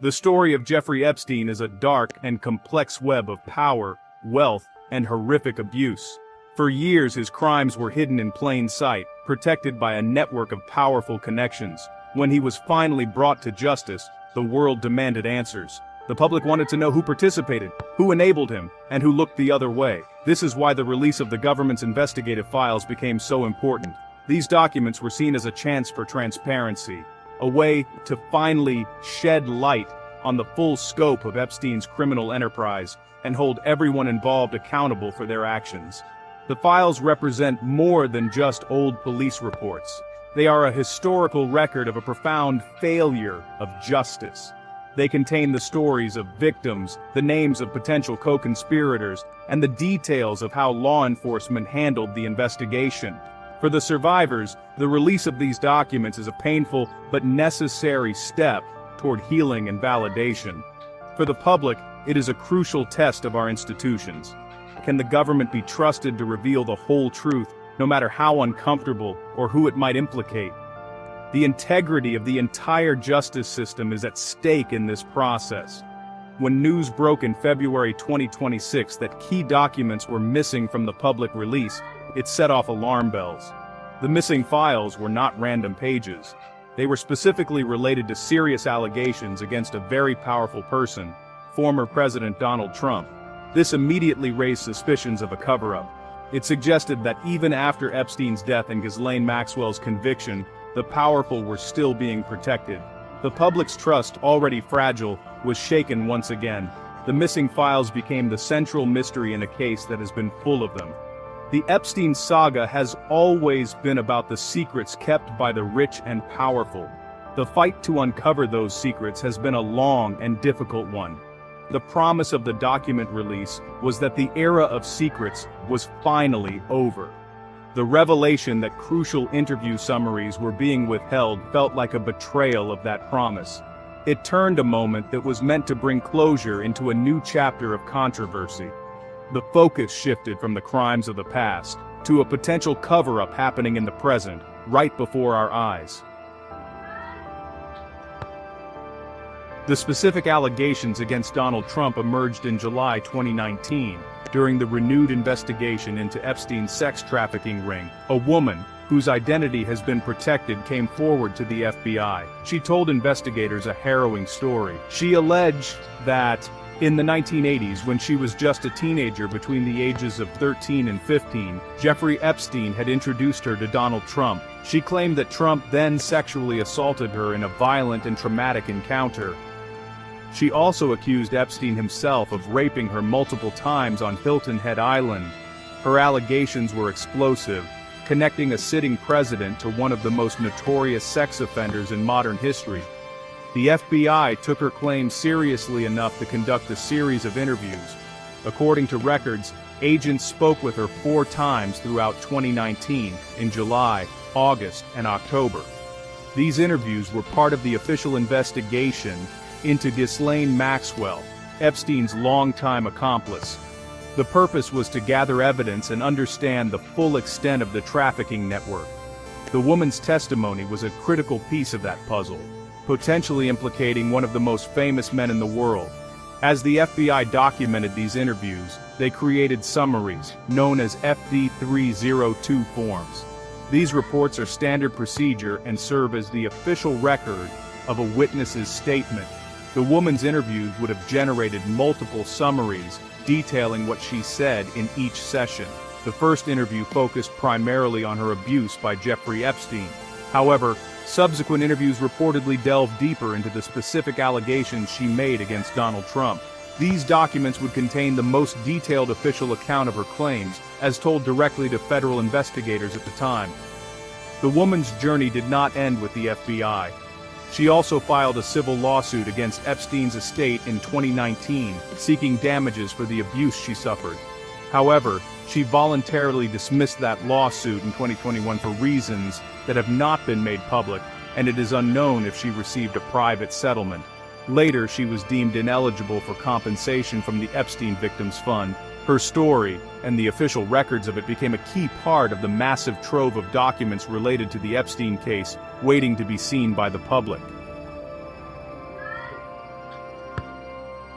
The story of Jeffrey Epstein is a dark and complex web of power, wealth, and horrific abuse. For years his crimes were hidden in plain sight, protected by a network of powerful connections. When he was finally brought to justice, the world demanded answers. The public wanted to know who participated, who enabled him, and who looked the other way. This is why the release of the government's investigative files became so important. These documents were seen as a chance for transparency, a way to finally shed light on the full scope of Epstein's criminal enterprise and hold everyone involved accountable for their actions. The files represent more than just old police reports. They are a historical record of a profound failure of justice. They contain the stories of victims, the names of potential co-conspirators, and the details of how law enforcement handled the investigation. For the survivors, the release of these documents is a painful but necessary step toward healing and validation. For the public, it is a crucial test of our institutions. Can the government be trusted to reveal the whole truth, no matter how uncomfortable or who it might implicate? The integrity of the entire justice system is at stake in this process. When news broke in February 2026 that key documents were missing from the public release, it set off alarm bells. The missing files were not random pages. They were specifically related to serious allegations against a very powerful person, former President Donald Trump. This immediately raised suspicions of a cover-up. It suggested that even after Epstein's death and Ghislaine Maxwell's conviction, the powerful were still being protected. The public's trust, already fragile, was shaken once again. The missing files became the central mystery in a case that has been full of them. The Epstein saga has always been about the secrets kept by the rich and powerful. The fight to uncover those secrets has been a long and difficult one. The promise of the document release was that the era of secrets was finally over. The revelation that crucial interview summaries were being withheld felt like a betrayal of that promise. It turned a moment that was meant to bring closure into a new chapter of controversy. The focus shifted from the crimes of the past to a potential cover-up happening in the present, right before our eyes. The specific allegations against Donald Trump emerged in July 2019, during the renewed investigation into Epstein's sex trafficking ring. A woman, whose identity has been protected, came forward to the FBI. She told investigators a harrowing story. She alleged that in the 1980s, when she was just a teenager between the ages of 13 and 15, Jeffrey Epstein had introduced her to Donald Trump. She claimed that Trump then sexually assaulted her in a violent and traumatic encounter. She also accused Epstein himself of raping her multiple times on Hilton Head Island. Her allegations were explosive, connecting a sitting president to one of the most notorious sex offenders in modern history. The FBI took her claims seriously enough to conduct a series of interviews. According to records, agents spoke with her 4 times throughout 2019, in July, August, and October. These interviews were part of the official investigation into Ghislaine Maxwell, Epstein's longtime accomplice. The purpose was to gather evidence and understand the full extent of the trafficking network. The woman's testimony was a critical piece of that puzzle, potentially implicating one of the most famous men in the world. As the FBI documented these interviews, they created summaries, known as FD 302 forms. These reports are standard procedure and serve as the official record of a witness's statement. The woman's interviews would have generated multiple summaries detailing what she said in each session. The first interview focused primarily on her abuse by Jeffrey Epstein. However, subsequent interviews reportedly delved deeper into the specific allegations she made against Donald Trump. These documents would contain the most detailed official account of her claims, as told directly to federal investigators at the time. The woman's journey did not end with the FBI. She also filed a civil lawsuit against Epstein's estate in 2019, seeking damages for the abuse she suffered. However, she voluntarily dismissed that lawsuit in 2021 for reasons that have not been made public, and it is unknown if she received a private settlement. Later, she was deemed ineligible for compensation from the Epstein Victims Fund. Her story, and the official records of it, became a key part of the massive trove of documents related to the Epstein case, waiting to be seen by the public.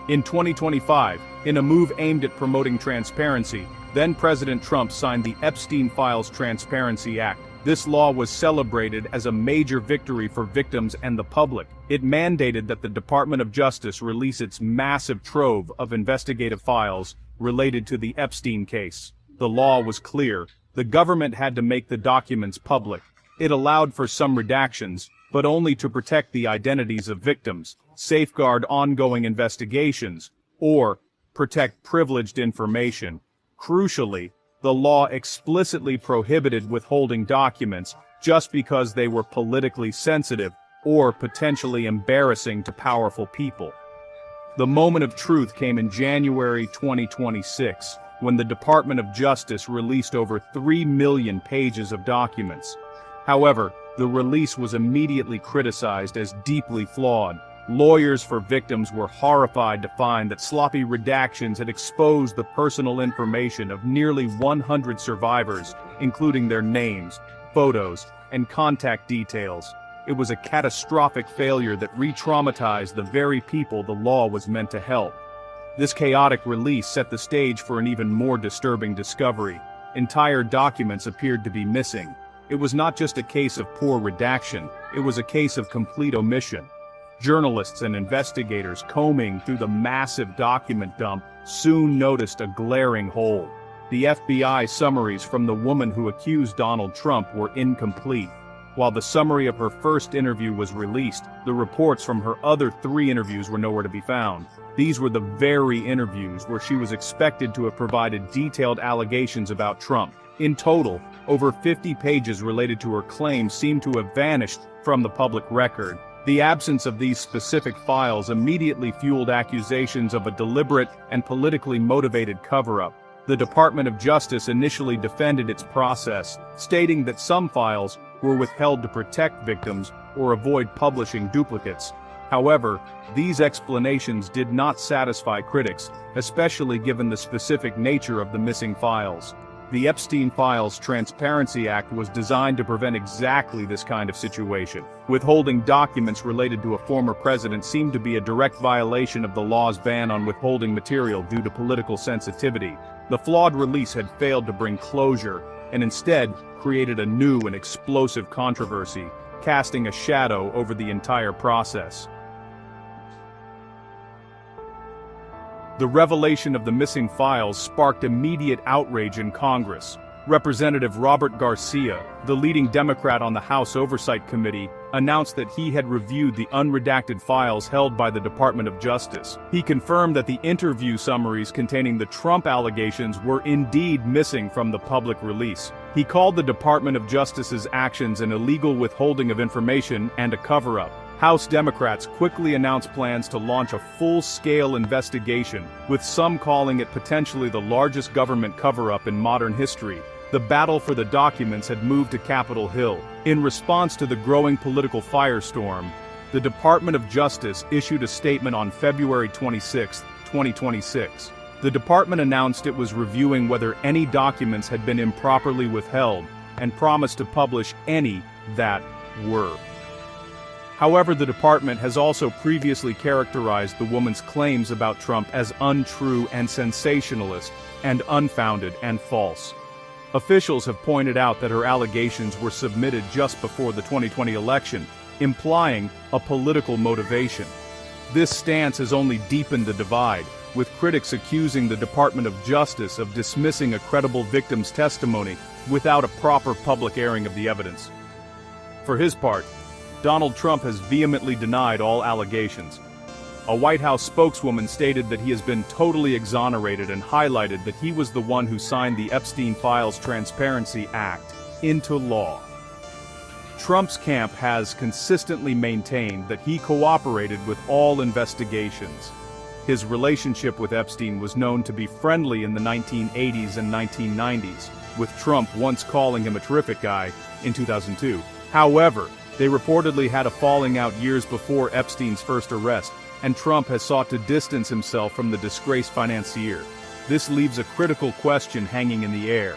In 2025, in a move aimed at promoting transparency, then-President Trump signed the Epstein Files Transparency Act. This law was celebrated as a major victory for victims and the public. It mandated that the Department of Justice release its massive trove of investigative files related to the Epstein case. The law was clear. The government had to make the documents public. It allowed for some redactions, but only to protect the identities of victims, safeguard ongoing investigations, or protect privileged information. Crucially, the law explicitly prohibited withholding documents just because they were politically sensitive or potentially embarrassing to powerful people. The moment of truth came in January 2026, when the Department of Justice released over 3 million pages of documents. However, the release was immediately criticized as deeply flawed. Lawyers for victims were horrified to find that sloppy redactions had exposed the personal information of nearly 100 survivors, including their names, photos, and contact details. It was a catastrophic failure that re-traumatized the very people the law was meant to help. This chaotic release set the stage for an even more disturbing discovery. Entire documents appeared to be missing. It was not just a case of poor redaction, it was a case of complete omission. Journalists and investigators combing through the massive document dump soon noticed a glaring hole. The FBI summaries from the woman who accused Donald Trump were incomplete. While the summary of her first interview was released, the reports from her other 3 interviews were nowhere to be found. These were the very interviews where she was expected to have provided detailed allegations about Trump. In total, over 50 pages related to her claims seemed to have vanished from the public record. The absence of these specific files immediately fueled accusations of a deliberate and politically motivated cover-up. The Department of Justice initially defended its process, stating that some files were withheld to protect victims or avoid publishing duplicates. However, these explanations did not satisfy critics, especially given the specific nature of the missing files. The Epstein Files Transparency Act was designed to prevent exactly this kind of situation. Withholding documents related to a former president seemed to be a direct violation of the law's ban on withholding material due to political sensitivity. The flawed release had failed to bring closure, and instead created a new and explosive controversy, casting a shadow over the entire process. The revelation of the missing files sparked immediate outrage in Congress. Representative Robert Garcia, the leading Democrat on the House Oversight Committee, announced that he had reviewed the unredacted files held by the Department of Justice. He confirmed that the interview summaries containing the Trump allegations were indeed missing from the public release. He called the Department of Justice's actions an illegal withholding of information and a cover-up. House Democrats quickly announced plans to launch a full-scale investigation, with some calling it potentially the largest government cover-up in modern history. The battle for the documents had moved to Capitol Hill. In response to the growing political firestorm, the Department of Justice issued a statement on February 26, 2026. The department announced it was reviewing whether any documents had been improperly withheld, and promised to publish any that were. However, the department has also previously characterized the woman's claims about Trump as untrue and sensationalist, and unfounded and false. Officials have pointed out that her allegations were submitted just before the 2020 election, implying a political motivation. This stance has only deepened the divide, with critics accusing the Department of Justice of dismissing a credible victim's testimony without a proper public airing of the evidence. For his part, Donald Trump has vehemently denied all allegations. A White House spokeswoman stated that he has been totally exonerated and highlighted that he was the one who signed the Epstein Files Transparency Act into law. Trump's camp has consistently maintained that he cooperated with all investigations. His relationship with Epstein was known to be friendly in the 1980s and 1990s, with Trump once calling him a terrific guy in 2002. However, they reportedly had a falling out years before Epstein's first arrest, and Trump has sought to distance himself from the disgraced financier. This leaves a critical question hanging in the air.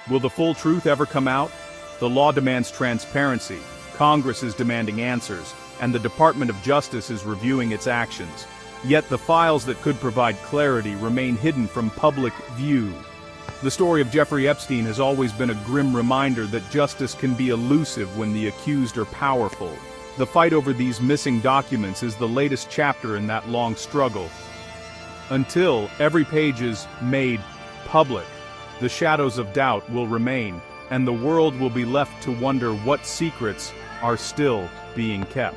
Will the full truth ever come out? The law demands transparency, Congress is demanding answers, and the Department of Justice is reviewing its actions. Yet the files that could provide clarity remain hidden from public view. The story of Jeffrey Epstein has always been a grim reminder that justice can be elusive when the accused are powerful. The fight over these missing documents is the latest chapter in that long struggle. Until every page is made public, the shadows of doubt will remain, and the world will be left to wonder what secrets are still being kept.